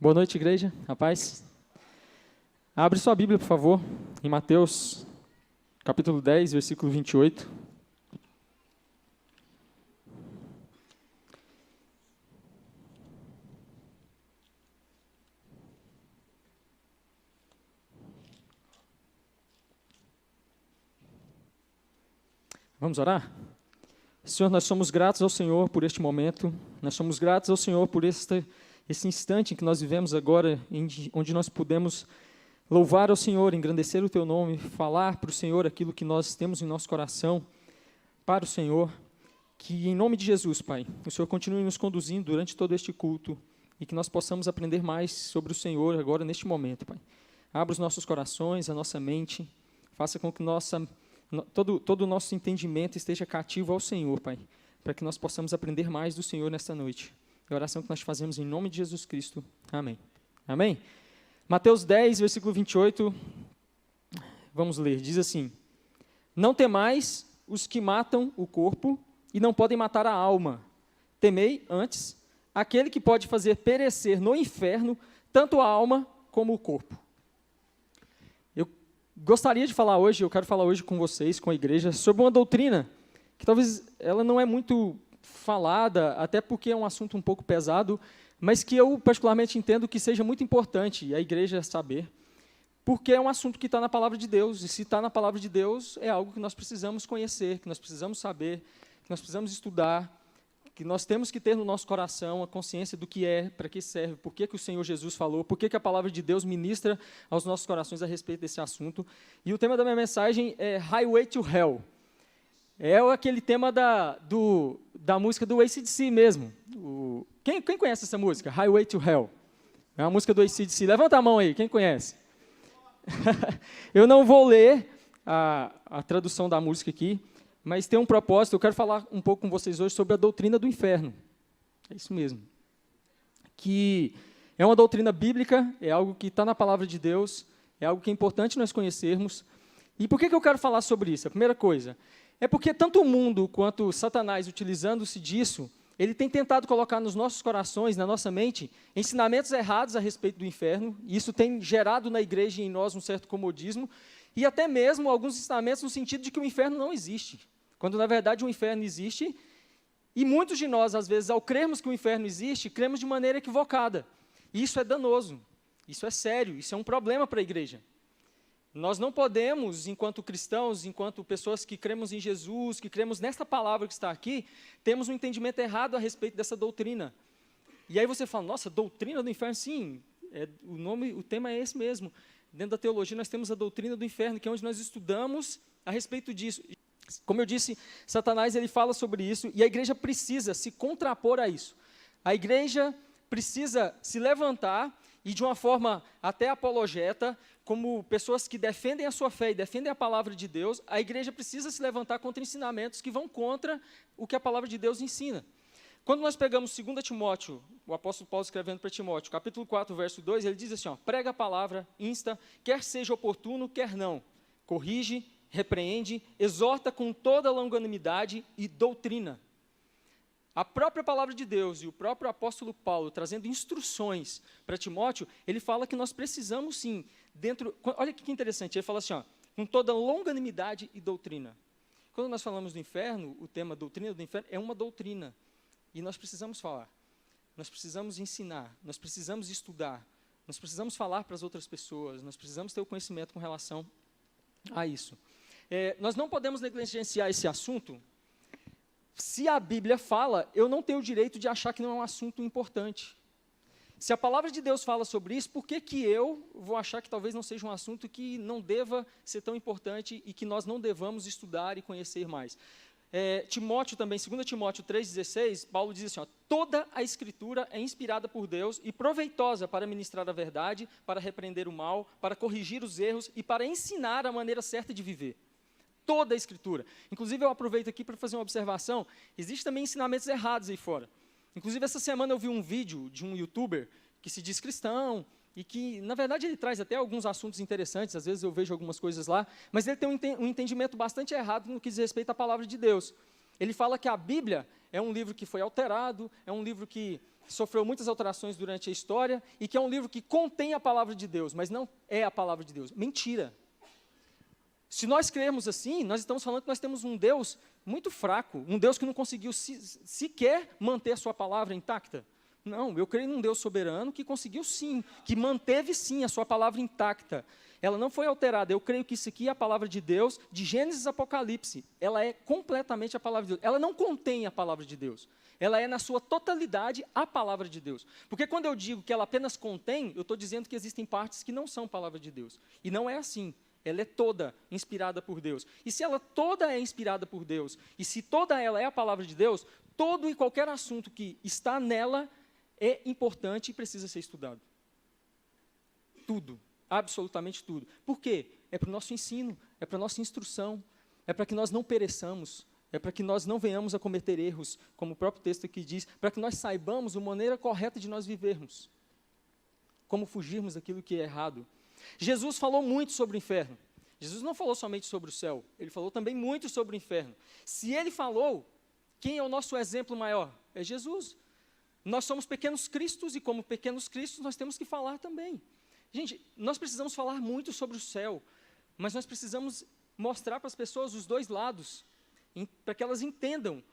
Boa noite, igreja. A paz. Abre sua Bíblia, por favor, em Mateus, capítulo 10, versículo 28. Vamos orar? Senhor, nós somos gratos ao Senhor por este momento, nós somos gratos ao Senhor por esse instante em que nós vivemos agora, onde nós podemos louvar ao Senhor, engrandecer o Teu nome, falar para o Senhor aquilo que nós temos em nosso coração, para o Senhor, que em nome de Jesus, Pai, o Senhor continue nos conduzindo durante todo este culto e que nós possamos aprender mais sobre o Senhor agora, neste momento, Pai. Abra os nossos corações, a nossa mente, faça com que todo o nosso entendimento esteja cativo ao Senhor, Pai, para que nós possamos aprender mais do Senhor nesta noite. É a oração que nós fazemos em nome de Jesus Cristo. Amém. Amém? Mateus 10, versículo 28, vamos ler, diz assim: Não temais os que matam o corpo e não podem matar a alma. Temei, antes, aquele que pode fazer perecer no inferno tanto a alma como o corpo. Eu gostaria de falar hoje, eu quero falar hoje com vocês, com a igreja, sobre uma doutrina que talvez ela não é muito falada, até porque é um assunto um pouco pesado, mas que eu particularmente entendo que seja muito importante a igreja saber, porque é um assunto que está na palavra de Deus, e se está na palavra de Deus, é algo que nós precisamos conhecer, que nós precisamos saber, que nós precisamos estudar, que nós temos que ter no nosso coração a consciência do que é, para que serve, por que o Senhor Jesus falou, por que a palavra de Deus ministra aos nossos corações a respeito desse assunto. E o tema da minha mensagem é Highway to Hell. É aquele tema da música do AC/DC mesmo. Quem conhece essa música? Highway to Hell. É uma música do AC/DC. Levanta a mão aí, quem conhece? Eu não vou ler a tradução da música aqui, mas tem um propósito. Eu quero falar um pouco com vocês hoje sobre a doutrina do inferno. É isso mesmo. Que é uma doutrina bíblica, é algo que está na palavra de Deus, é algo que é importante nós conhecermos. E por que eu quero falar sobre isso? A primeira coisa é porque tanto o mundo quanto Satanás, utilizando-se disso, ele tem tentado colocar nos nossos corações, na nossa mente, ensinamentos errados a respeito do inferno, e isso tem gerado na igreja e em nós um certo comodismo, e até mesmo alguns ensinamentos no sentido de que o inferno não existe, quando na verdade o inferno existe, e muitos de nós, às vezes, ao crermos que o inferno existe, cremos de maneira equivocada. E isso é danoso, isso é sério, isso é um problema para a igreja. Nós não podemos, enquanto cristãos, enquanto pessoas que cremos em Jesus, que cremos nesta palavra que está aqui, temos um entendimento errado a respeito dessa doutrina. E aí você fala, nossa, doutrina do inferno? Sim, o tema é esse mesmo. Dentro da teologia nós temos a doutrina do inferno, que é onde nós estudamos a respeito disso. Como eu disse, Satanás ele fala sobre isso, e a igreja precisa se contrapor a isso. A igreja precisa se levantar e de uma forma até apologeta, como pessoas que defendem a sua fé e defendem a palavra de Deus, a igreja precisa se levantar contra ensinamentos que vão contra o que a palavra de Deus ensina. Quando nós pegamos 2 Timóteo, o apóstolo Paulo escrevendo para Timóteo, capítulo 4, verso 2, ele diz assim, prega a palavra, insta, quer seja oportuno, quer não, corrige, repreende, exorta com toda longanimidade e doutrina. A própria palavra de Deus e o próprio apóstolo Paulo, trazendo instruções para Timóteo, ele fala que nós precisamos sim, olha que interessante, ele fala assim, com toda longanimidade e doutrina. Quando nós falamos do inferno, o tema doutrina do inferno é uma doutrina, e nós precisamos falar, nós precisamos ensinar, nós precisamos estudar, nós precisamos falar para as outras pessoas, nós precisamos ter o conhecimento com relação a isso. Nós não podemos negligenciar esse assunto. Se a Bíblia fala, eu não tenho o direito de achar que não é um assunto importante. Se a palavra de Deus fala sobre isso, por que eu vou achar que talvez não seja um assunto que não deva ser tão importante e que nós não devamos estudar e conhecer mais? Timóteo também, 2 Timóteo 3,16, Paulo diz assim, toda a Escritura é inspirada por Deus e proveitosa para ministrar a verdade, para repreender o mal, para corrigir os erros e para ensinar a maneira certa de viver. Toda a Escritura. Inclusive, eu aproveito aqui para fazer uma observação, existem também ensinamentos errados aí fora. Inclusive, essa semana eu vi um vídeo de um youtuber que se diz cristão e que, na verdade, ele traz até alguns assuntos interessantes, às vezes eu vejo algumas coisas lá, mas ele tem um entendimento bastante errado no que diz respeito à palavra de Deus. Ele fala que a Bíblia é um livro que foi alterado, é um livro que que sofreu muitas alterações durante a história e que é um livro que contém a palavra de Deus, mas não é a palavra de Deus. Mentira. Se nós crermos assim, nós estamos falando que nós temos um Deus muito fraco, um Deus que não conseguiu sequer manter a sua palavra intacta. Não, eu creio num Deus soberano que conseguiu sim, que manteve sim a sua palavra intacta. Ela não foi alterada. Eu creio que isso aqui é a palavra de Deus, de Gênesis a Apocalipse. Ela é completamente a palavra de Deus. Ela não contém a palavra de Deus. Ela é, na sua totalidade, a palavra de Deus. Porque quando eu digo que ela apenas contém, eu estou dizendo que existem partes que não são palavra de Deus. E não é assim. Ela é toda inspirada por Deus. E se ela toda é inspirada por Deus, e se toda ela é a palavra de Deus, todo e qualquer assunto que está nela é importante e precisa ser estudado. Tudo, absolutamente tudo. Por quê? É para o nosso ensino, é para a nossa instrução, é para que nós não pereçamos, é para que nós não venhamos a cometer erros, como o próprio texto aqui diz, para que nós saibamos a maneira correta de nós vivermos, como fugirmos daquilo que é errado. Jesus falou muito sobre o inferno. Jesus não falou somente sobre o céu, ele falou também muito sobre o inferno. Se ele falou, quem é o nosso exemplo maior? É Jesus. Nós somos pequenos cristos e como pequenos cristos nós temos que falar também. Gente, nós precisamos falar muito sobre o céu, mas nós precisamos mostrar para as pessoas os dois lados, para que elas entendam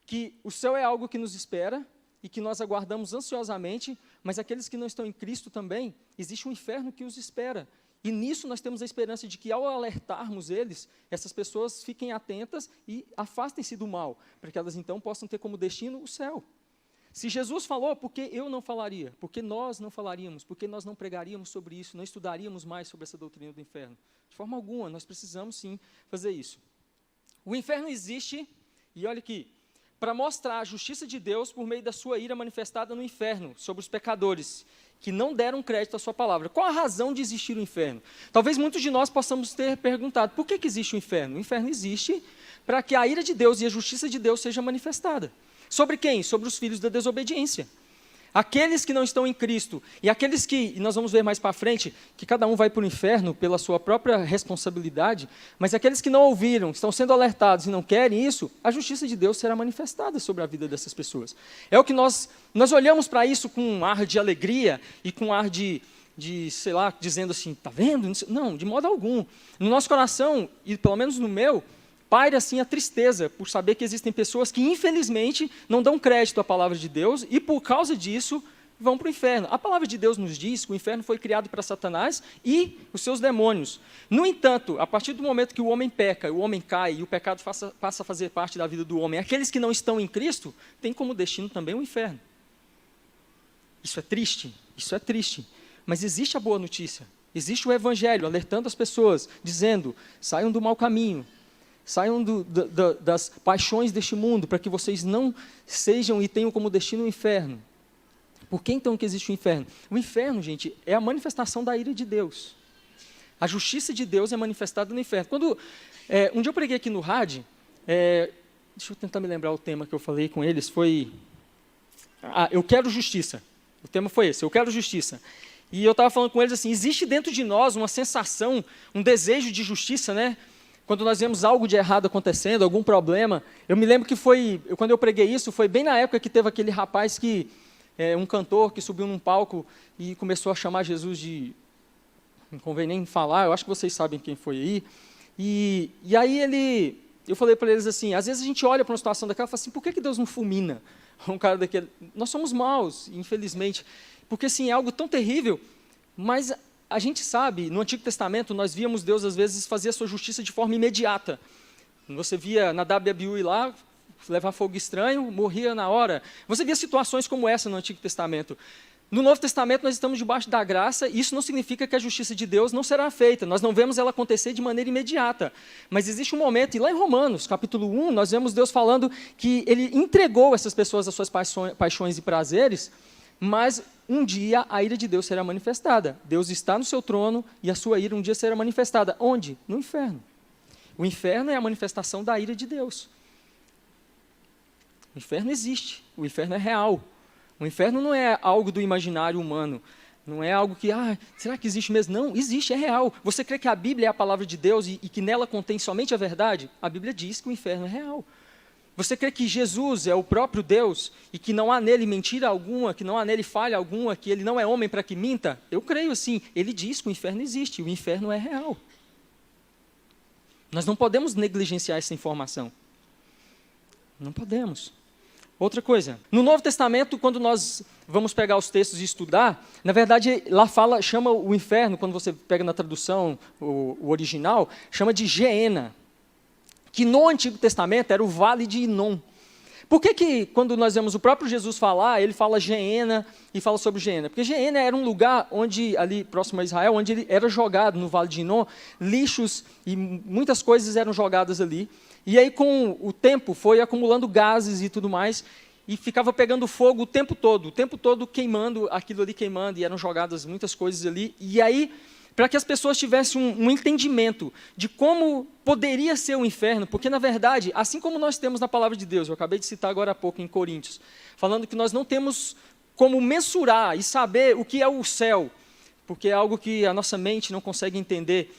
que o céu é algo que nos espera e que nós aguardamos ansiosamente, mas aqueles que não estão em Cristo também, existe um inferno que os espera. E nisso nós temos a esperança de que, ao alertarmos eles, essas pessoas fiquem atentas e afastem-se do mal, para que elas então possam ter como destino o céu. Se Jesus falou, por que eu não falaria? Por que nós não falaríamos? Por que nós não pregaríamos sobre isso? Não estudaríamos mais sobre essa doutrina do inferno? De forma alguma, nós precisamos sim fazer isso. O inferno existe, e olha aqui, para mostrar a justiça de Deus por meio da sua ira manifestada no inferno, sobre os pecadores, que não deram crédito à sua palavra. Qual a razão de existir o inferno? Talvez muitos de nós possamos ter perguntado, por que existe o inferno? O inferno existe para que a ira de Deus e a justiça de Deus seja manifestada. Sobre quem? Sobre os filhos da desobediência. Aqueles que não estão em Cristo, e aqueles que, e nós vamos ver mais para frente, que cada um vai para o inferno pela sua própria responsabilidade, mas aqueles que não ouviram, estão sendo alertados e não querem isso, a justiça de Deus será manifestada sobre a vida dessas pessoas. É o que nós olhamos para isso com um ar de alegria e com um ar de sei lá, dizendo assim, está vendo? Não, de modo algum. No nosso coração, e pelo menos no meu, paira assim a tristeza por saber que existem pessoas que infelizmente não dão crédito à palavra de Deus e por causa disso vão para o inferno. A palavra de Deus nos diz que o inferno foi criado para Satanás e os seus demônios. No entanto, a partir do momento que o homem peca, o homem cai e o pecado passa a fazer parte da vida do homem, aqueles que não estão em Cristo têm como destino também o inferno. Isso é triste, mas existe a boa notícia, existe o evangelho alertando as pessoas, dizendo, saiam do mau caminho, saiam das paixões deste mundo, para que vocês não sejam e tenham como destino o inferno. Por que então que existe o inferno? O inferno, gente, é a manifestação da ira de Deus. A justiça de Deus é manifestada no inferno. Um dia eu preguei aqui no rádio, deixa eu tentar me lembrar o tema que eu falei com eles, foi, eu quero justiça. O tema foi esse, eu quero justiça. E eu estava falando com eles assim, existe dentro de nós uma sensação, um desejo de justiça, né? Quando nós vemos algo de errado acontecendo, algum problema, eu me lembro que quando eu preguei isso, foi bem na época que teve aquele rapaz um cantor que subiu num palco e começou a chamar Jesus de, não convém nem falar, eu acho que vocês sabem quem foi aí, e aí eu falei para eles assim, às vezes a gente olha para uma situação daquela e fala assim, por que Deus não fulmina um cara daquele? Nós somos maus, infelizmente, porque assim, é algo tão terrível, mas a gente sabe, no Antigo Testamento, nós víamos Deus, às vezes, fazer a sua justiça de forma imediata. Você via Nadab e Abiú ir lá, levar fogo estranho, morria na hora. Você via situações como essa no Antigo Testamento. No Novo Testamento, nós estamos debaixo da graça, e isso não significa que a justiça de Deus não será feita. Nós não vemos ela acontecer de maneira imediata. Mas existe um momento, e lá em Romanos, capítulo 1, nós vemos Deus falando que Ele entregou essas pessoas às suas paixões e prazeres, mas um dia a ira de Deus será manifestada. Deus está no seu trono e a sua ira um dia será manifestada. Onde? No inferno. O inferno é a manifestação da ira de Deus. O inferno existe, o inferno é real. O inferno não é algo do imaginário humano, não é algo que, será que existe mesmo? Não, existe, é real. Você crê que a Bíblia é a palavra de Deus e que nela contém somente a verdade? A Bíblia diz que o inferno é real. Você crê que Jesus é o próprio Deus e que não há nele mentira alguma, que não há nele falha alguma, que ele não é homem para que minta? Eu creio assim. Ele diz que o inferno existe, o inferno é real. Nós não podemos negligenciar essa informação. Não podemos. Outra coisa, no Novo Testamento, quando nós vamos pegar os textos e estudar, na verdade, lá chama o inferno, quando você pega na tradução, o original, chama de Geena, que no Antigo Testamento era o Vale de Inom. Por que quando nós vemos o próprio Jesus falar, ele fala Geena e fala sobre Geena? Porque Geena era um lugar onde, ali próximo a Israel, onde ele era jogado no Vale de Inom, lixos e muitas coisas eram jogadas ali. E aí, com o tempo, foi acumulando gases e tudo mais, e ficava pegando fogo o tempo todo queimando, aquilo ali queimando, e eram jogadas muitas coisas ali. E aí, para que as pessoas tivessem um entendimento de como poderia ser o inferno, porque, na verdade, assim como nós temos na palavra de Deus, eu acabei de citar agora há pouco em Coríntios, falando que nós não temos como mensurar e saber o que é o céu, porque é algo que a nossa mente não consegue entender,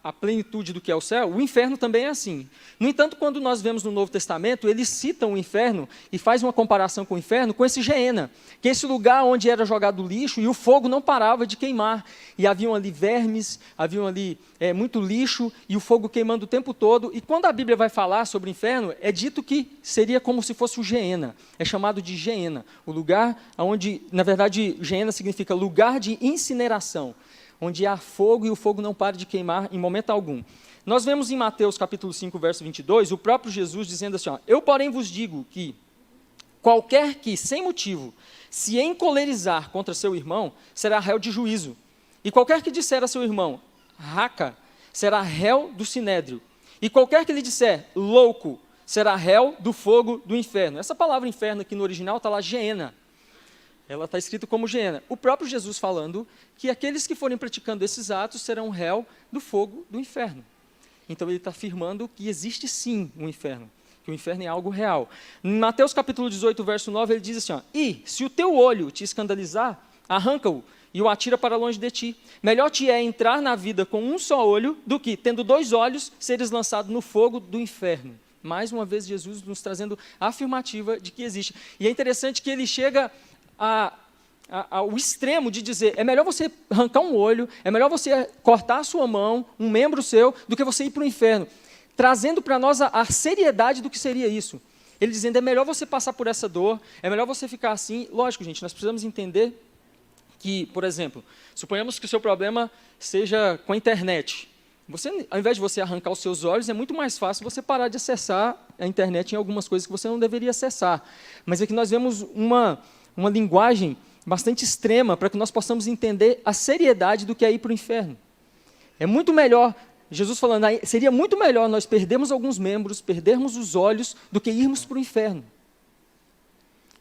a plenitude do que é o céu. O inferno também é assim. No entanto, quando nós vemos no Novo Testamento, eles citam o inferno e faz uma comparação com o inferno, com esse Geena, que é esse lugar onde era jogado lixo e o fogo não parava de queimar. E haviam ali vermes, haviam ali muito lixo e o fogo queimando o tempo todo. E quando a Bíblia vai falar sobre o inferno, é dito que seria como se fosse o Geena. É chamado de Geena, o lugar onde, na verdade, Geena significa lugar de incineração, onde há fogo e o fogo não para de queimar em momento algum. Nós vemos em Mateus capítulo 5, verso 22, o próprio Jesus dizendo assim, eu porém vos digo que qualquer que, sem motivo, se encolerizar contra seu irmão, será réu de juízo. E qualquer que disser a seu irmão, raca, será réu do sinédrio. E qualquer que lhe disser, louco, será réu do fogo do inferno. Essa palavra inferno aqui no original está lá, Geena. Ela está escrita como Geena. O próprio Jesus falando que aqueles que forem praticando esses atos serão réu do fogo do inferno. Então ele está afirmando que existe sim um inferno, que o inferno é algo real. Em Mateus capítulo 18, verso 9, ele diz assim, e se o teu olho te escandalizar, arranca-o e o atira para longe de ti. Melhor te é entrar na vida com um só olho, do que, tendo 2 olhos, seres lançado no fogo do inferno. Mais uma vez, Jesus nos trazendo a afirmativa de que existe. E é interessante que ele chega ao extremo de dizer, é melhor você arrancar um olho, é melhor você cortar a sua mão, um membro seu, do que você ir para o inferno, trazendo para nós a seriedade do que seria isso. Ele dizendo, é melhor você passar por essa dor, é melhor você ficar assim. Lógico, gente, nós precisamos entender que, por exemplo, suponhamos que o seu problema seja com a internet. Você, ao invés de você arrancar os seus olhos, é muito mais fácil você parar de acessar a internet em algumas coisas que você não deveria acessar. Mas aqui nós vemos uma linguagem bastante extrema para que nós possamos entender a seriedade do que é ir para o inferno. É muito melhor, Jesus falando, seria muito melhor nós perdermos alguns membros, perdermos os olhos, do que irmos para o inferno.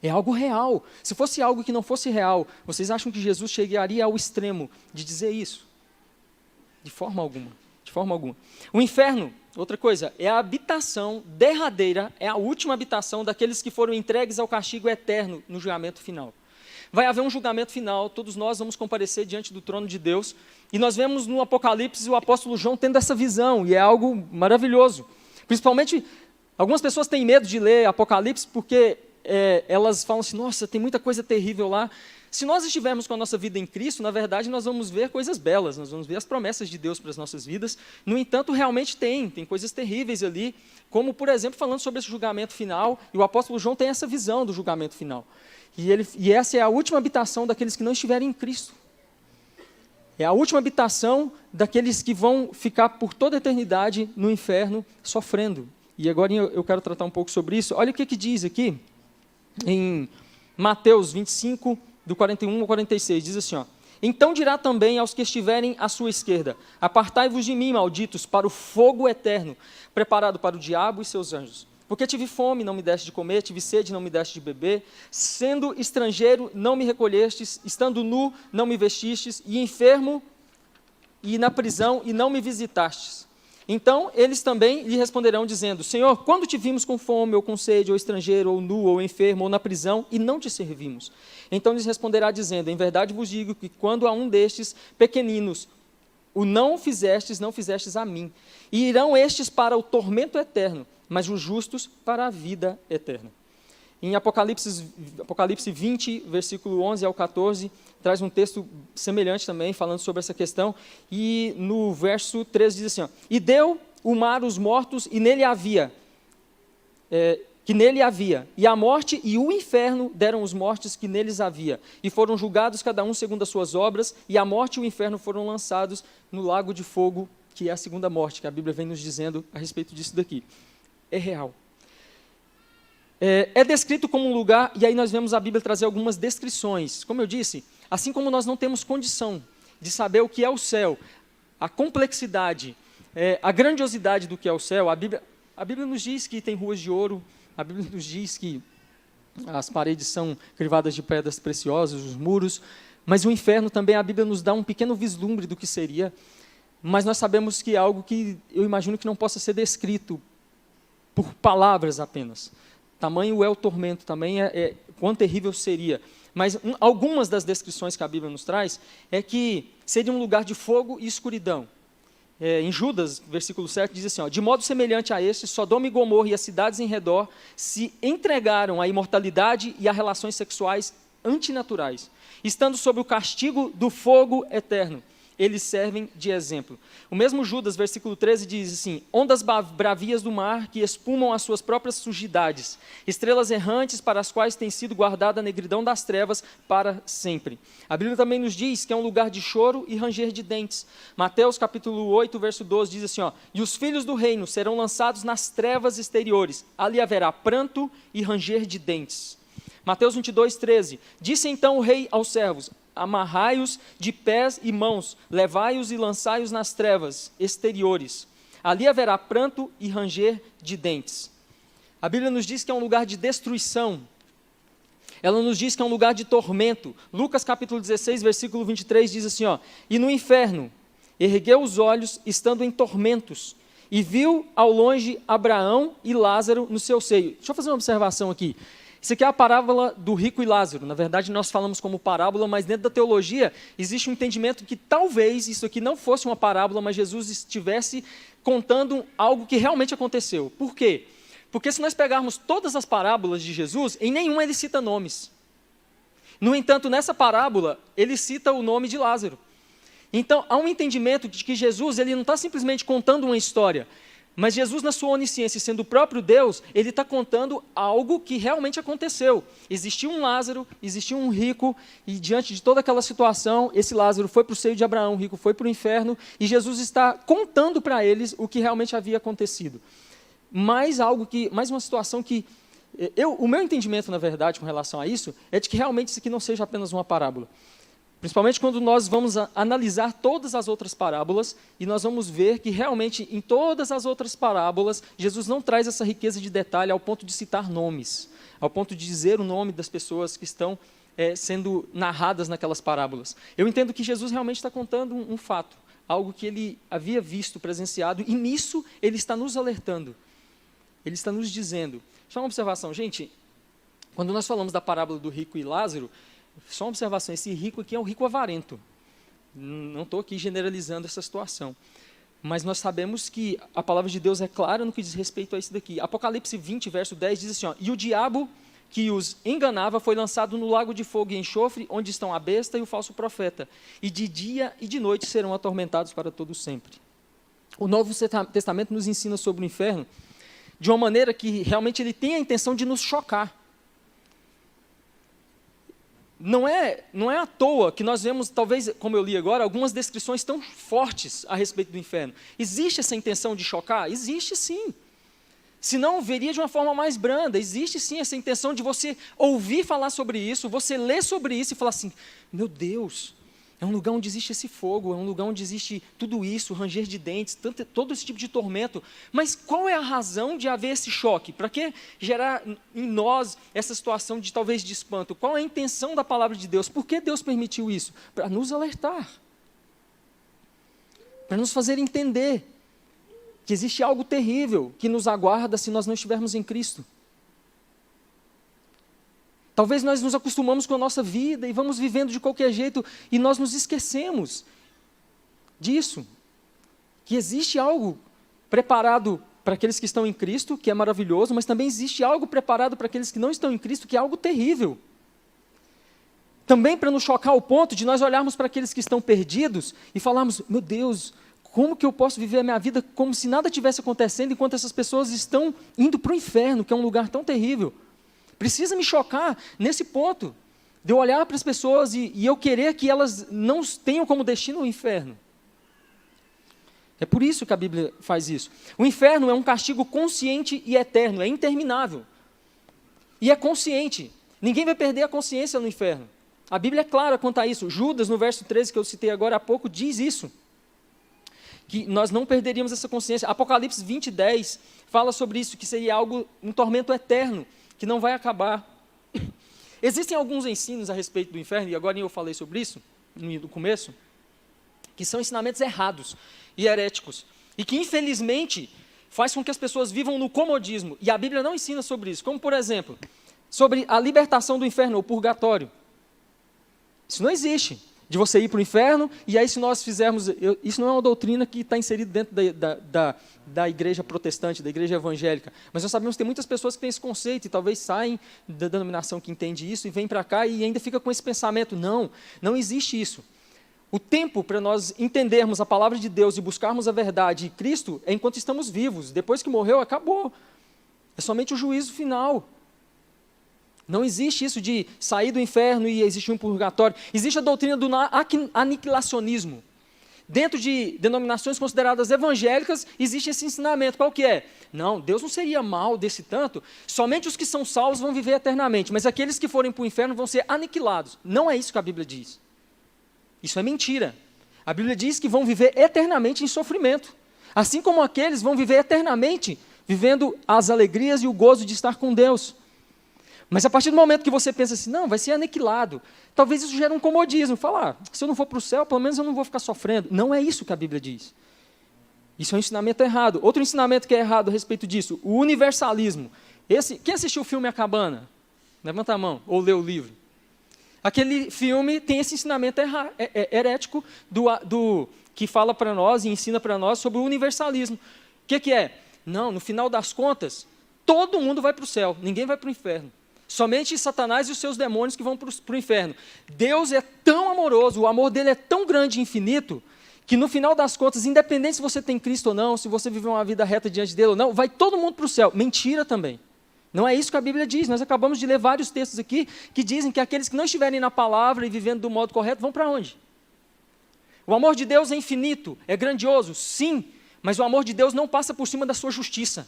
É algo real. Se fosse algo que não fosse real, vocês acham que Jesus chegaria ao extremo de dizer isso? De forma alguma. De forma alguma. O inferno, outra coisa, é a habitação derradeira, é a última habitação daqueles que foram entregues ao castigo eterno no julgamento final. Vai haver um julgamento final, todos nós vamos comparecer diante do trono de Deus, e nós vemos no Apocalipse o apóstolo João tendo essa visão, e é algo maravilhoso. Principalmente, algumas pessoas têm medo de ler Apocalipse porque elas falam assim, nossa, tem muita coisa terrível lá. Se nós estivermos com a nossa vida em Cristo, na verdade, nós vamos ver coisas belas, nós vamos ver as promessas de Deus para as nossas vidas. No entanto, realmente tem coisas terríveis ali, como, por exemplo, falando sobre esse julgamento final, e o apóstolo João tem essa visão do julgamento final. E essa é a última habitação daqueles que não estiverem em Cristo. É a última habitação daqueles que vão ficar por toda a eternidade no inferno, sofrendo. E agora eu quero tratar um pouco sobre isso. Olha o que diz aqui, em Mateus 25, do 41 ao 46, diz assim, então dirá também aos que estiverem à sua esquerda, apartai-vos de mim, malditos, para o fogo eterno, preparado para o diabo e seus anjos. Porque tive fome, não me deste de comer, tive sede, não me deste de beber, sendo estrangeiro, não me recolhestes, estando nu, não me vestistes, e enfermo, e na prisão, e não me visitastes. Então, eles também lhe responderão, dizendo, Senhor, quando te vimos com fome, ou com sede, ou estrangeiro, ou nu, ou enfermo, ou na prisão, e não te servimos? Então lhes responderá, dizendo, em verdade vos digo que quando a um destes pequeninos o não fizestes a mim. E irão estes para o tormento eterno, mas os justos para a vida eterna. Em Apocalipse 20, versículo 11 ao 14, traz um texto semelhante também, falando sobre essa questão. E no verso 13 diz assim, ó, e deu o mar os mortos, e nele havia, e a morte e o inferno deram os mortos que neles havia, e foram julgados cada um segundo as suas obras, e a morte e o inferno foram lançados no lago de fogo, que é a segunda morte, que a Bíblia vem nos dizendo a respeito disso daqui. É real. É descrito como um lugar, e aí nós vemos a Bíblia trazer algumas descrições. Como eu disse, assim como nós não temos condição de saber o que é o céu, a complexidade, a grandiosidade do que é o céu, a Bíblia nos diz que tem ruas de ouro, a Bíblia nos diz que as paredes são crivadas de pedras preciosas, os muros, mas o inferno também, a Bíblia nos dá um pequeno vislumbre do que seria, mas nós sabemos que é algo que eu imagino que não possa ser descrito por palavras apenas. Tamanho é o tormento, também quão terrível seria. Mas algumas das descrições que a Bíblia nos traz é que seria um lugar de fogo e escuridão. Em Judas, versículo 7, diz assim, ó, de modo semelhante a este, Sodoma e Gomorra e as cidades em redor se entregaram à imortalidade e a relações sexuais antinaturais, estando sob o castigo do fogo eterno. Eles servem de exemplo. O mesmo Judas, versículo 13, diz assim, ondas bravias do mar que espumam as suas próprias sujidades, estrelas errantes para as quais tem sido guardada a negridão das trevas para sempre. A Bíblia também nos diz que é um lugar de choro e ranger de dentes. Mateus capítulo 8, verso 12, diz assim, ó, e os filhos do reino serão lançados nas trevas exteriores, ali haverá pranto e ranger de dentes. Mateus 22, 13, disse então o rei aos servos, amarrai-os de pés e mãos, levai-os e lançai-os nas trevas exteriores. Ali haverá pranto e ranger de dentes. A Bíblia nos diz que é um lugar de destruição. Ela nos diz que é um lugar de tormento. Lucas capítulo 16, versículo 23 diz assim, ó, e no inferno ergueu os olhos, estando em tormentos, e viu ao longe Abraão e Lázaro no seu seio. Deixa eu fazer uma observação aqui. Isso aqui é a parábola do rico e Lázaro. Na verdade, nós falamos como parábola, mas dentro da teologia existe um entendimento que talvez isso aqui não fosse uma parábola, mas Jesus estivesse contando algo que realmente aconteceu. Por quê? Porque se nós pegarmos todas as parábolas de Jesus, em nenhuma ele cita nomes. No entanto, nessa parábola, ele cita o nome de Lázaro. Então, há um entendimento de que Jesus ele não está simplesmente contando uma história, mas Jesus, na sua onisciência, sendo o próprio Deus, ele está contando algo que realmente aconteceu. Existiu um Lázaro, existiu um rico, e diante de toda aquela situação, esse Lázaro foi para o seio de Abraão, o rico foi para o inferno, e Jesus está contando para eles o que realmente havia acontecido. Mais uma situação que, o meu entendimento, na verdade, com relação a isso, é de que realmente isso aqui não seja apenas uma parábola. Principalmente quando nós vamos analisar todas as outras parábolas e nós vamos ver que realmente em todas as outras parábolas Jesus não traz essa riqueza de detalhe ao ponto de citar nomes, ao ponto de dizer o nome das pessoas que estão sendo narradas naquelas parábolas. Eu entendo que Jesus realmente está contando um fato, algo que ele havia visto, presenciado, e nisso ele está nos alertando, ele está nos dizendo. Só uma observação, gente, quando nós falamos da parábola do rico e Lázaro, só uma observação, esse rico aqui é um rico avarento. Não estou aqui generalizando essa situação. Mas nós sabemos que a palavra de Deus é clara no que diz respeito a isso daqui. Apocalipse 20, verso 10, diz assim, ó, e o diabo que os enganava foi lançado no lago de fogo e enxofre, onde estão a besta e o falso profeta. E de dia e de noite serão atormentados para todo sempre. O Novo Testamento nos ensina sobre o inferno de uma maneira que realmente ele tem a intenção de nos chocar. Não é à toa que nós vemos, talvez, como eu li agora, algumas descrições tão fortes a respeito do inferno. Existe essa intenção de chocar? Existe sim. Senão, veria de uma forma mais branda. Existe sim essa intenção de você ouvir falar sobre isso, você ler sobre isso e falar assim, meu Deus, é um lugar onde existe esse fogo, é um lugar onde existe tudo isso, ranger de dentes, todo esse tipo de tormento. Mas qual é a razão de haver esse choque? Para que gerar em nós essa situação de talvez de espanto? Qual é a intenção da palavra de Deus? Por que Deus permitiu isso? Para nos alertar. Para nos fazer entender que existe algo terrível que nos aguarda se nós não estivermos em Cristo. Talvez nós nos acostumamos com a nossa vida e vamos vivendo de qualquer jeito e nós nos esquecemos disso. Que existe algo preparado para aqueles que estão em Cristo, que é maravilhoso, mas também existe algo preparado para aqueles que não estão em Cristo, que é algo terrível. Também para nos chocar ao ponto de nós olharmos para aqueles que estão perdidos e falarmos, meu Deus, como que eu posso viver a minha vida como se nada tivesse acontecendo, enquanto essas pessoas estão indo para o inferno, que é um lugar tão terrível. Precisa me chocar nesse ponto, de eu olhar para as pessoas e eu querer que elas não tenham como destino o inferno. É por isso que a Bíblia faz isso. O inferno é um castigo consciente e eterno, é interminável. E é consciente. Ninguém vai perder a consciência no inferno. A Bíblia é clara quanto a isso. Judas, no verso 13, que eu citei agora há pouco, diz isso. Que nós não perderíamos essa consciência. Apocalipse 20, 10 fala sobre isso, que seria algo, um tormento eterno, que não vai acabar. Existem alguns ensinos a respeito do inferno, e agora eu falei sobre isso, no começo, que são ensinamentos errados e heréticos, e que infelizmente faz com que as pessoas vivam no comodismo, e a Bíblia não ensina sobre isso, como por exemplo, sobre a libertação do inferno, ou purgatório. Isso não existe, de você ir para o inferno, e aí se nós fizermos, isso não é uma doutrina que está inserida dentro da igreja protestante, da igreja evangélica, mas nós sabemos que tem muitas pessoas que têm esse conceito, e talvez saem da denominação que entende isso, e vêm para cá e ainda fica com esse pensamento, não existe isso. O tempo para nós entendermos a palavra de Deus e buscarmos a verdade e Cristo é enquanto estamos vivos. Depois que morreu, acabou. É somente o juízo final. Não existe isso de sair do inferno e existir um purgatório. Existe a doutrina do aniquilacionismo. Dentro de denominações consideradas evangélicas, existe esse ensinamento. Qual que é? Não, Deus não seria mal desse tanto. Somente os que são salvos vão viver eternamente, mas aqueles que forem para o inferno vão ser aniquilados. Não é isso que a Bíblia diz. Isso é mentira. A Bíblia diz que vão viver eternamente em sofrimento. Assim como aqueles vão viver eternamente, vivendo as alegrias e o gozo de estar com Deus. Mas a partir do momento que você pensa assim, não, vai ser aniquilado, talvez isso gere um comodismo. Falar, se eu não for para o céu, pelo menos eu não vou ficar sofrendo. Não é isso que a Bíblia diz. Isso é um ensinamento errado. Outro ensinamento que é errado a respeito disso, o universalismo. Quem assistiu o filme A Cabana? Levanta a mão, ou leu o livro. Aquele filme tem esse ensinamento herético que fala para nós e ensina para nós sobre o universalismo. O que é? Não, no final das contas, todo mundo vai para o céu, ninguém vai para o inferno. Somente Satanás e os seus demônios que vão para o inferno. Deus é tão amoroso, o amor dele é tão grande e infinito, que no final das contas, independente se você tem Cristo ou não, se você vive uma vida reta diante dele ou não, vai todo mundo para o céu. Mentira também. Não é isso que a Bíblia diz. Nós acabamos de ler vários textos aqui que dizem que aqueles que não estiverem na palavra e vivendo do modo correto vão para onde? O amor de Deus é infinito, é grandioso, sim, mas o amor de Deus não passa por cima da sua justiça.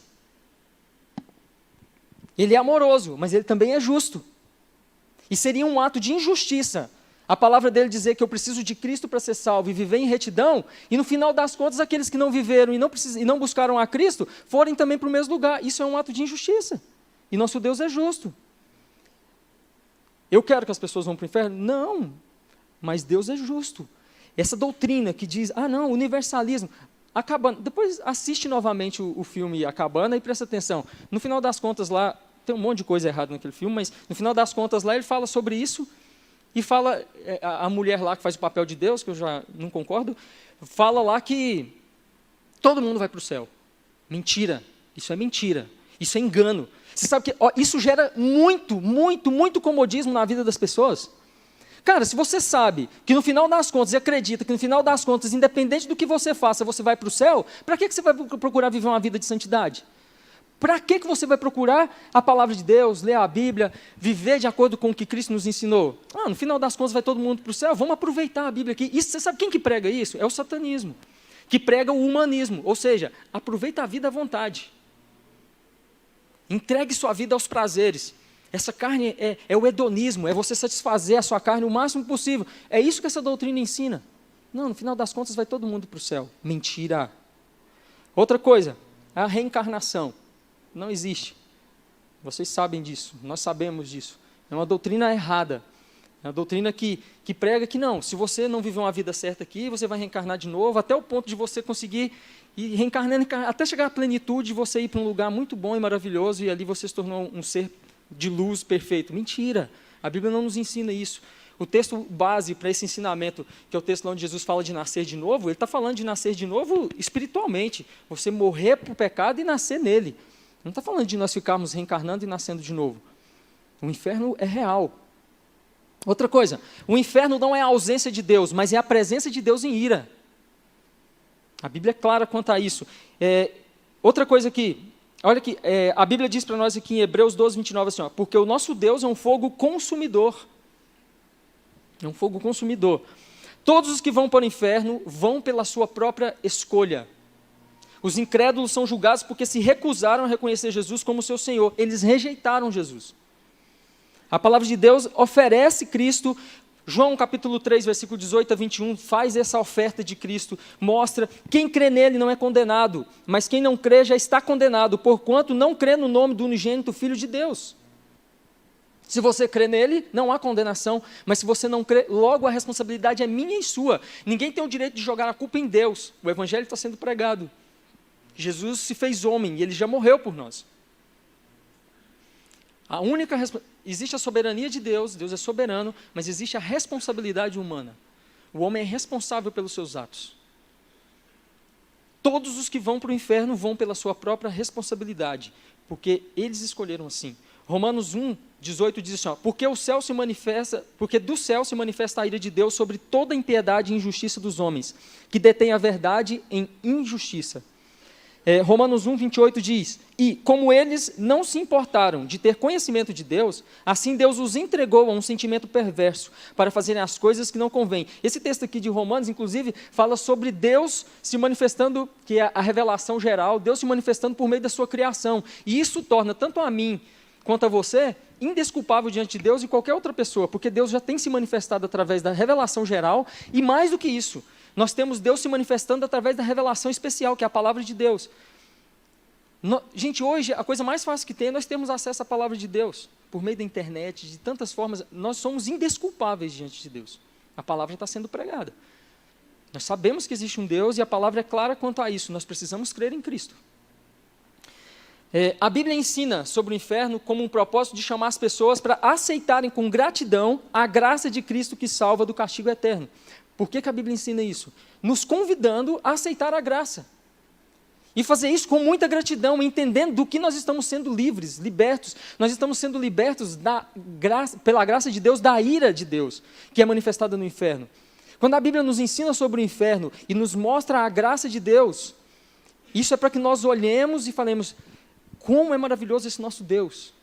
Ele é amoroso, mas ele também é justo. E seria um ato de injustiça a palavra dele dizer que eu preciso de Cristo para ser salvo e viver em retidão, e no final das contas aqueles que não viveram e não buscaram a Cristo forem também para o mesmo lugar. Isso é um ato de injustiça. E nosso Deus é justo. Eu quero que as pessoas vão para o inferno? Não, mas Deus é justo. Essa doutrina que diz, não, universalismo, A Cabana, depois assiste novamente o filme A Cabana e presta atenção. No final das contas lá, tem um monte de coisa errada naquele filme, mas no final das contas lá ele fala sobre isso, e fala, a mulher lá que faz o papel de Deus, que eu já não concordo, fala lá que todo mundo vai para o céu. Mentira, isso é mentira, isso é engano. Você sabe que isso gera muito comodismo na vida das pessoas. Cara, se você sabe que no final das contas, e acredita que no final das contas, independente do que você faça, você vai para o céu, para que você vai procurar viver uma vida de santidade? Para que você vai procurar a palavra de Deus, ler a Bíblia, viver de acordo com o que Cristo nos ensinou? No final das contas vai todo mundo para o céu, vamos aproveitar a Bíblia aqui. Isso, você sabe quem que prega isso? É o satanismo, que prega o humanismo, ou seja, aproveita a vida à vontade. Entregue sua vida aos prazeres. Essa carne é o hedonismo, é você satisfazer a sua carne o máximo possível. É isso que essa doutrina ensina. Não, no final das contas vai todo mundo para o céu. Mentira. Outra coisa, a reencarnação. Não existe. Vocês sabem disso, nós sabemos disso. É uma doutrina errada. É uma doutrina que prega que não, se você não viver uma vida certa aqui, você vai reencarnar de novo, até o ponto de você conseguir ir reencarnando, até chegar à plenitude, você ir para um lugar muito bom e maravilhoso, e ali você se tornou um ser de luz perfeito. Mentira, a Bíblia não nos ensina isso. o texto base para esse ensinamento, que é o texto onde Jesus fala de nascer de novo, ele está falando de nascer de novo espiritualmente, você morrer para o pecado e nascer nele. Não está falando de nós ficarmos reencarnando e nascendo de novo. O inferno é real. Outra coisa, o inferno não é a ausência de Deus, mas é a presença de Deus em ira. A Bíblia é clara quanto a isso. Outra coisa aqui, olha que a Bíblia diz para nós aqui em Hebreus 12, 29, assim, ó, porque o nosso Deus é um fogo consumidor. É um fogo consumidor. Todos os que vão para o inferno vão pela sua própria escolha. Os incrédulos são julgados porque se recusaram a reconhecer Jesus como seu Senhor. Eles rejeitaram Jesus. A palavra de Deus oferece Cristo. João capítulo 3, versículo 18 a 21, faz essa oferta de Cristo, mostra, quem crê nele não é condenado, mas quem não crê já está condenado, porquanto não crê no nome do unigênito Filho de Deus. Se você crê nele, não há condenação, mas se você não crê, logo a responsabilidade é minha e sua. Ninguém tem o direito de jogar a culpa em Deus. O evangelho está sendo pregado. Jesus se fez homem e ele já morreu por nós. Existe a soberania de Deus, Deus é soberano, mas existe a responsabilidade humana. O homem é responsável pelos seus atos. Todos os que vão para o inferno vão pela sua própria responsabilidade, porque eles escolheram assim. Romanos 1, 18 diz assim, ó, porque do céu se manifesta a ira de Deus sobre toda a impiedade e injustiça dos homens, que detêm a verdade em injustiça. Romanos 1, 28 diz, e como eles não se importaram de ter conhecimento de Deus, assim Deus os entregou a um sentimento perverso, para fazerem as coisas que não convêm. Esse texto aqui de Romanos, inclusive, fala sobre Deus se manifestando, que é a revelação geral, Deus se manifestando por meio da sua criação. E isso torna tanto a mim quanto a você indesculpável diante de Deus e qualquer outra pessoa, porque Deus já tem se manifestado através da revelação geral, e mais do que isso, nós temos Deus se manifestando através da revelação especial, que é a palavra de Deus. Gente, hoje, a coisa mais fácil que tem é nós termos acesso à palavra de Deus, por meio da internet, de tantas formas, nós somos indesculpáveis diante de Deus. A palavra está sendo pregada. Nós sabemos que existe um Deus e a palavra é clara quanto a isso, nós precisamos crer em Cristo. A Bíblia ensina sobre o inferno como um propósito de chamar as pessoas para aceitarem com gratidão a graça de Cristo que salva do castigo eterno. Por que a Bíblia ensina isso? Nos convidando a aceitar a graça. E fazer isso com muita gratidão, entendendo do que nós estamos sendo livres, libertos. Nós estamos sendo libertos pela graça de Deus, da ira de Deus, que é manifestada no inferno. Quando a Bíblia nos ensina sobre o inferno e nos mostra a graça de Deus, isso é para que nós olhemos e falemos, como é maravilhoso esse nosso Deus.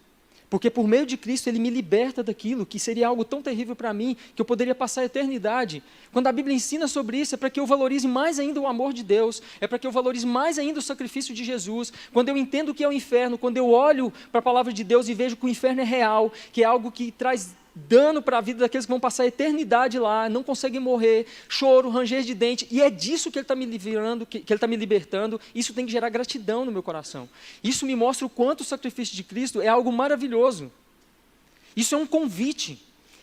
Porque por meio de Cristo Ele me liberta daquilo que seria algo tão terrível para mim, que eu poderia passar a eternidade. Quando a Bíblia ensina sobre isso, é para que eu valorize mais ainda o amor de Deus, é para que eu valorize mais ainda o sacrifício de Jesus. Quando eu entendo o que é o inferno, quando eu olho para a palavra de Deus e vejo que o inferno é real, que é algo que traz dano para a vida daqueles que vão passar a eternidade lá, não conseguem morrer, choro, ranger de dente, e é disso que Ele está me livrando, que Ele está me libertando. Isso tem que gerar gratidão no meu coração. Isso me mostra o quanto o sacrifício de Cristo é algo maravilhoso. Isso é um convite,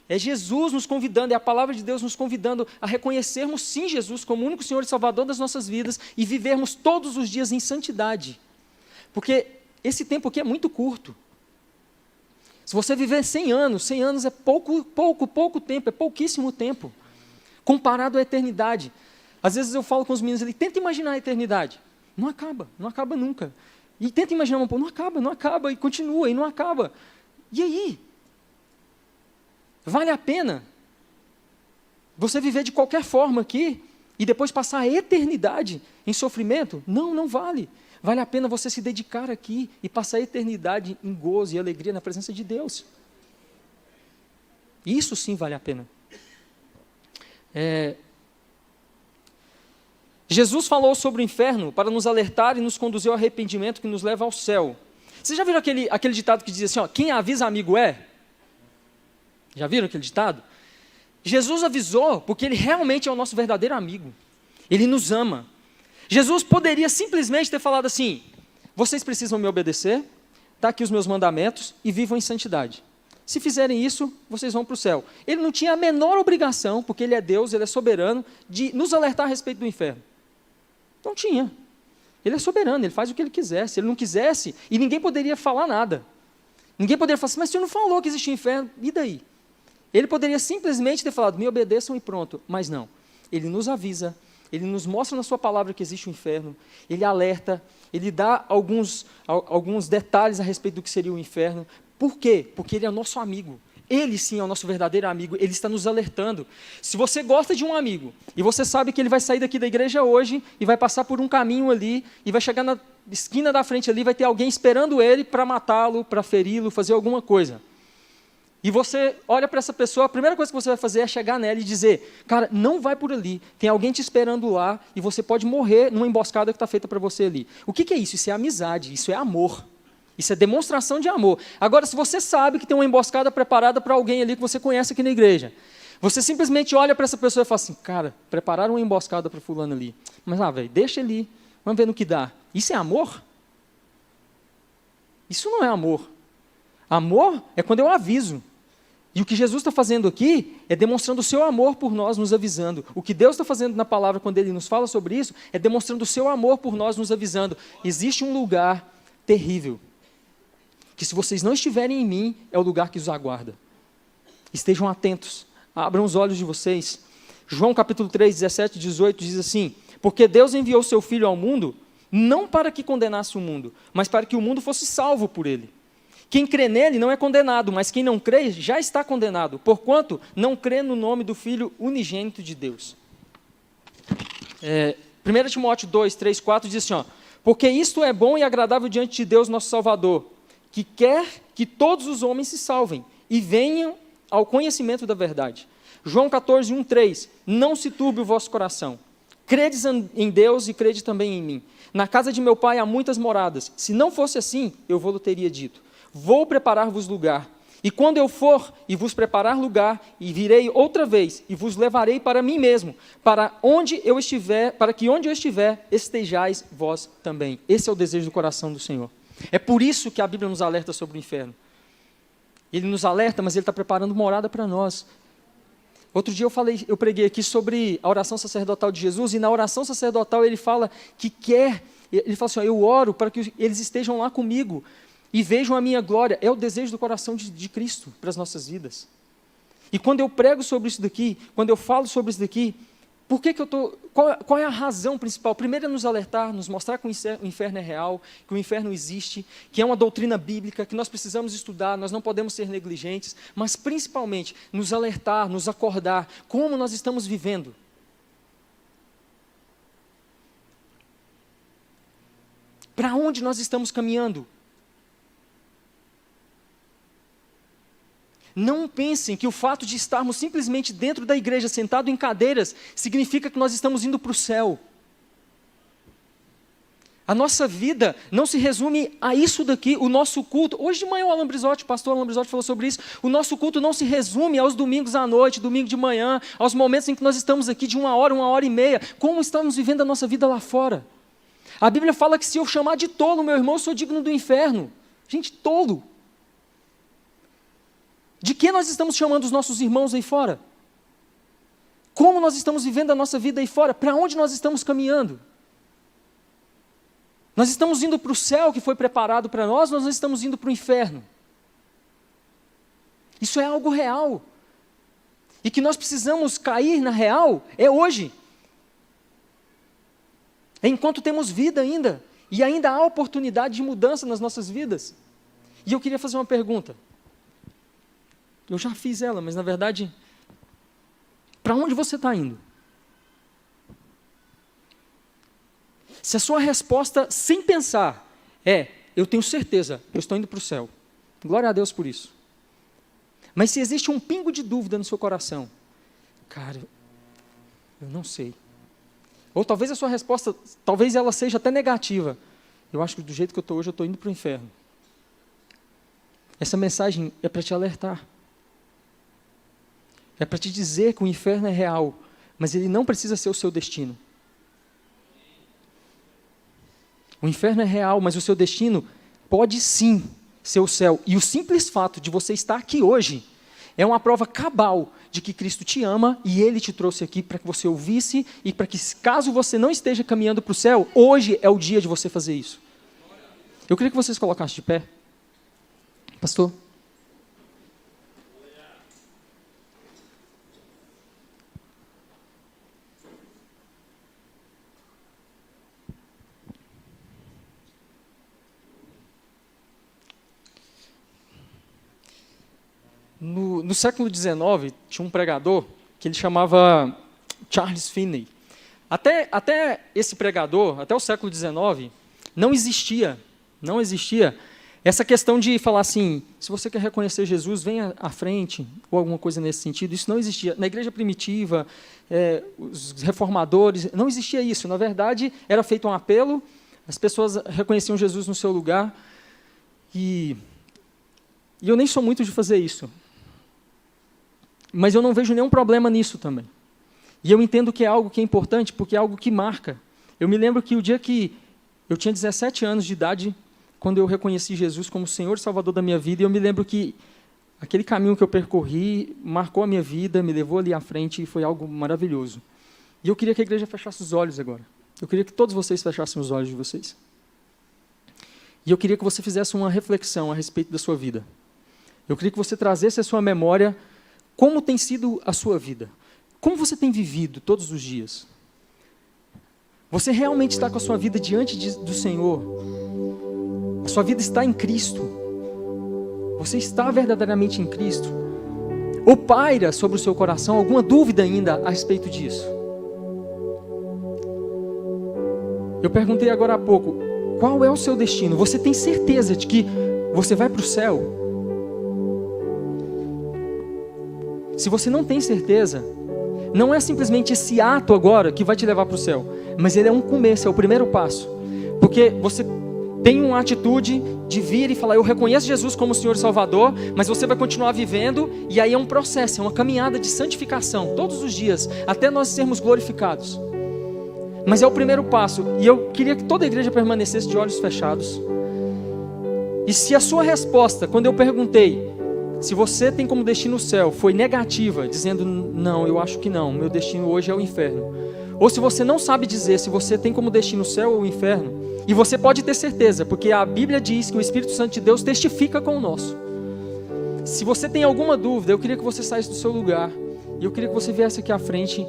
é Jesus nos convidando, é a palavra de Deus nos convidando a reconhecermos sim Jesus como o único Senhor e Salvador das nossas vidas e vivermos todos os dias em santidade, porque esse tempo aqui é muito curto. Se você viver 100 anos é pouco tempo, é pouquíssimo tempo, comparado à eternidade. Às vezes eu falo com os meninos, ele tenta imaginar a eternidade. Não acaba nunca. E tenta imaginar um pouco, não acaba, e continua, e não acaba. E aí? Vale a pena você viver de qualquer forma aqui, e depois passar a eternidade em sofrimento? Não vale. Vale a pena você se dedicar aqui e passar a eternidade em gozo e alegria na presença de Deus. Isso sim vale a pena. Jesus falou sobre o inferno para nos alertar e nos conduzir ao arrependimento que nos leva ao céu. Vocês já viram aquele ditado que diz assim, ó, quem avisa amigo é? Já viram aquele ditado? Jesus avisou porque Ele realmente é o nosso verdadeiro amigo. Ele nos ama. Jesus poderia simplesmente ter falado assim, vocês precisam me obedecer, está aqui os meus mandamentos e vivam em santidade. Se fizerem isso, vocês vão para o céu. Ele não tinha a menor obrigação, porque Ele é Deus, Ele é soberano, de nos alertar a respeito do inferno. Não tinha. Ele é soberano, Ele faz o que Ele quiser. Se Ele não quisesse, e ninguém poderia falar nada. Ninguém poderia falar assim, mas o Senhor não falou que existia inferno, e daí? Ele poderia simplesmente ter falado, me obedeçam e pronto, mas não. Ele nos avisa, ele nos mostra na sua palavra que existe o inferno, ele alerta, ele dá alguns detalhes a respeito do que seria o inferno. Por quê? Porque ele é nosso amigo. Ele sim é o nosso verdadeiro amigo, ele está nos alertando. Se você gosta de um amigo, e você sabe que ele vai sair daqui da igreja hoje, e vai passar por um caminho ali, e vai chegar na esquina da frente ali, vai ter alguém esperando ele para matá-lo, para feri-lo, fazer alguma coisa. E você olha para essa pessoa, a primeira coisa que você vai fazer é chegar nela e dizer, cara, não vai por ali, tem alguém te esperando lá, e você pode morrer numa emboscada que está feita para você ali. O que é isso? Isso é amizade, isso é amor. Isso é demonstração de amor. Agora, se você sabe que tem uma emboscada preparada para alguém ali que você conhece aqui na igreja, você simplesmente olha para essa pessoa e fala assim, cara, prepararam uma emboscada para fulano ali. Mas lá, velho, deixa ele, vamos ver no que dá. Isso é amor? Isso não é amor. Amor é quando eu aviso. E o que Jesus está fazendo aqui é demonstrando o seu amor por nós, nos avisando. O que Deus está fazendo na palavra, quando Ele nos fala sobre isso, é demonstrando o seu amor por nós, nos avisando. Existe um lugar terrível, que se vocês não estiverem em mim, é o lugar que os aguarda. Estejam atentos, abram os olhos de vocês. João capítulo 3, 17 e 18 diz assim, porque Deus enviou seu Filho ao mundo, não para que condenasse o mundo, mas para que o mundo fosse salvo por ele. Quem crê nele não é condenado, mas quem não crê já está condenado, porquanto não crê no nome do Filho unigênito de Deus. 1 Timóteo 2, 3, 4 diz assim, porque isto é bom e agradável diante de Deus nosso Salvador, que quer que todos os homens se salvem e venham ao conhecimento da verdade. João 14, 1, 3, não se turbe o vosso coração. Credes em Deus e crede também em mim. Na casa de meu pai há muitas moradas. Se não fosse assim, eu vou-lhe teria dito. Vou preparar-vos lugar. E quando eu for e vos preparar lugar, e virei outra vez, e vos levarei para mim mesmo, para que onde eu estiver, estejais vós também. Esse é o desejo do coração do Senhor. É por isso que a Bíblia nos alerta sobre o inferno. Ele nos alerta, mas Ele está preparando morada para nós. Outro dia eu preguei aqui sobre a oração sacerdotal de Jesus, e na oração sacerdotal ele fala ele fala assim, eu oro para que eles estejam lá comigo, e vejam a minha glória. É o desejo do coração de Cristo para as nossas vidas. E quando eu prego sobre isso daqui, quando eu falo sobre isso daqui, qual é a razão principal? Primeiro é nos alertar, nos mostrar que o inferno é real, que o inferno existe, que é uma doutrina bíblica, que nós precisamos estudar, nós não podemos ser negligentes, mas principalmente nos alertar, nos acordar, como nós estamos vivendo. Para onde nós estamos caminhando? Não pensem que o fato de estarmos simplesmente dentro da igreja, sentado em cadeiras, significa que nós estamos indo para o céu. A nossa vida não se resume a isso daqui, o nosso culto. Hoje de manhã o pastor Alan Brizotti falou sobre isso. O nosso culto não se resume aos domingos à noite, domingo de manhã, aos momentos em que nós estamos aqui de 1 hora e meia. Como estamos vivendo a nossa vida lá fora? A Bíblia fala que se eu chamar de tolo meu irmão, eu sou digno do inferno. Gente, tolo. De que nós estamos chamando os nossos irmãos aí fora? Como nós estamos vivendo a nossa vida aí fora? Para onde nós estamos caminhando? Nós estamos indo para o céu que foi preparado para nós, ou nós estamos indo para o inferno? Isso é algo real. E que nós precisamos cair na real é hoje. É enquanto temos vida ainda. E ainda há oportunidade de mudança nas nossas vidas. E eu queria fazer uma pergunta. Eu já fiz ela, mas na verdade, para onde você está indo? Se a sua resposta, sem pensar, eu tenho certeza, eu estou indo para o céu. Glória a Deus por isso. Mas se existe um pingo de dúvida no seu coração, cara, eu não sei. Ou talvez a sua resposta, talvez ela seja até negativa. Eu acho que do jeito que eu estou hoje, eu estou indo para o inferno. Essa mensagem é para te alertar. É para te dizer que o inferno é real, mas ele não precisa ser o seu destino. O inferno é real, mas o seu destino pode sim ser o céu. E o simples fato de você estar aqui hoje é uma prova cabal de que Cristo te ama e Ele te trouxe aqui para que você ouvisse e para que, caso você não esteja caminhando para o céu, hoje é o dia de você fazer isso. Eu queria que vocês colocassem de pé. Pastor. No século XIX, tinha um pregador que ele chamava Charles Finney. Até esse pregador, até o século XIX, não existia essa questão de falar assim, se você quer reconhecer Jesus, venha à frente, ou alguma coisa nesse sentido. Isso não existia. Na igreja primitiva, os reformadores, não existia isso. Na verdade, era feito um apelo, as pessoas reconheciam Jesus no seu lugar, e eu nem sou muito de fazer isso. Mas eu não vejo nenhum problema nisso também. E eu entendo que é algo que é importante, porque é algo que marca. Eu me lembro que o dia que eu tinha 17 anos de idade, quando eu reconheci Jesus como Senhor e Salvador da minha vida, e eu me lembro que aquele caminho que eu percorri marcou a minha vida, me levou ali à frente, e foi algo maravilhoso. E eu queria que a igreja fechasse os olhos agora. Eu queria que todos vocês fechassem os olhos de vocês. E eu queria que você fizesse uma reflexão a respeito da sua vida. Eu queria que você trazesse à sua memória como tem sido a sua vida. Como você tem vivido todos os dias? Você realmente está com a sua vida diante do Senhor? A sua vida está em Cristo? Você está verdadeiramente em Cristo? Ou paira sobre o seu coração alguma dúvida ainda a respeito disso? Eu perguntei agora há pouco, qual é o seu destino? Você tem certeza de que você vai para o céu? Se você não tem certeza, não é simplesmente esse ato agora que vai te levar para o céu, mas ele é um começo, é o primeiro passo. Porque você tem uma atitude de vir e falar, eu reconheço Jesus como Senhor e Salvador, mas você vai continuar vivendo, e aí é um processo, é uma caminhada de santificação, todos os dias, até nós sermos glorificados. Mas é o primeiro passo, e eu queria que toda a igreja permanecesse de olhos fechados. E se a sua resposta, quando eu perguntei, se você tem como destino o céu, foi negativa, dizendo, não, eu acho que não, meu destino hoje é o inferno. Ou se você não sabe dizer se você tem como destino o céu ou o inferno, e você pode ter certeza, porque a Bíblia diz que o Espírito Santo de Deus testifica com o nosso. Se você tem alguma dúvida, eu queria que você saísse do seu lugar, e eu queria que você viesse aqui à frente,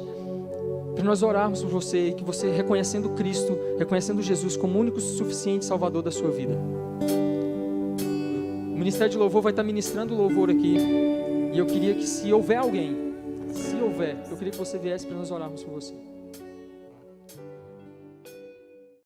para nós orarmos por você, e que você, reconhecendo Cristo, reconhecendo Jesus como o único suficiente Salvador da sua vida. O Ministério de Louvor vai estar ministrando louvor aqui. E eu queria que, se houver alguém, eu queria que você viesse para nós orarmos por você.